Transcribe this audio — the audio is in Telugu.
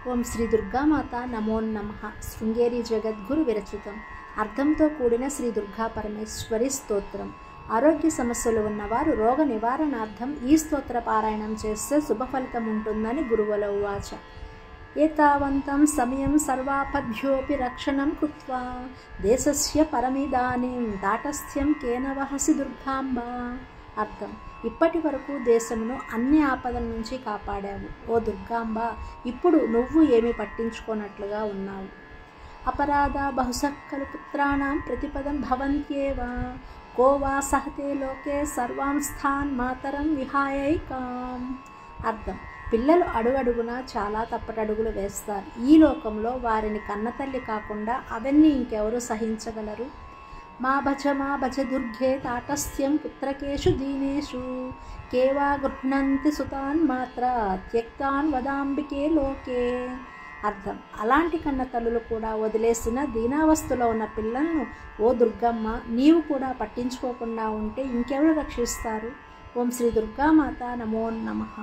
ఓం శ్రీ దుర్గామాత నమో నమః. శృంగేరి జగద్గురు విరచితం. అర్థంతో కూడిన శ్రీ దుర్గా పరమేశ్వరి స్తోత్రం. ఆరోగ్య సమస్యలు ఉన్నవారు రోగ నివారణార్థం ఈ స్తోత్ర పారాయణం చేస్తే శుభ ఫలితం ఉంటుందని గురువుల ఉవాచ. ఏతావంతం సమయం సర్వాపద్భ్యోపి రక్షణం కృత్వా దేశస్య పరమిదానీం తాటస్థ్యం కేన వహసి దుర్గాంబ. అర్థం: ఇప్పటి వరకు దేశమును అన్ని ఆపదల నుంచి కాపాడావు ఓ దుర్గాంబ. ఇప్పుడు నువ్వు ఏమి పట్టించుకోనట్లుగా ఉన్నావు. అపరాధ బహుసక్కలు పుత్రాణం ప్రతిపదం భవంత్యేవ కోవా సహతే లోకే సర్వాంస్థాన్ మాతరం విహాయైకాం. అర్థం: పిల్లలు అడుగడుగునా చాలా తప్పటడుగులు వేస్తారు. ఈ లోకంలో వారిని కన్నతల్లి కాకుండా అవన్నీ ఇంకెవరు సహించగలరు. మా భజ దుర్గే తాటస్థ్యం పుత్రకేషు దీనేషు కేవా గృహ్ణంతి సుతాన్ మాత్ర త్యక్తాన్ వదాంబికే లోకే. అర్థం: అలాంటి కన్న తల్లులు కూడా వదిలేసిన దీనావస్థలో ఉన్న పిల్లలను ఓ దుర్గమ్మ నీవు కూడా పట్టించుకోకుండా ఉంటే ఇంకెవరు రక్షిస్తారు. ఓం శ్రీ దుర్గామాత నమో నమః.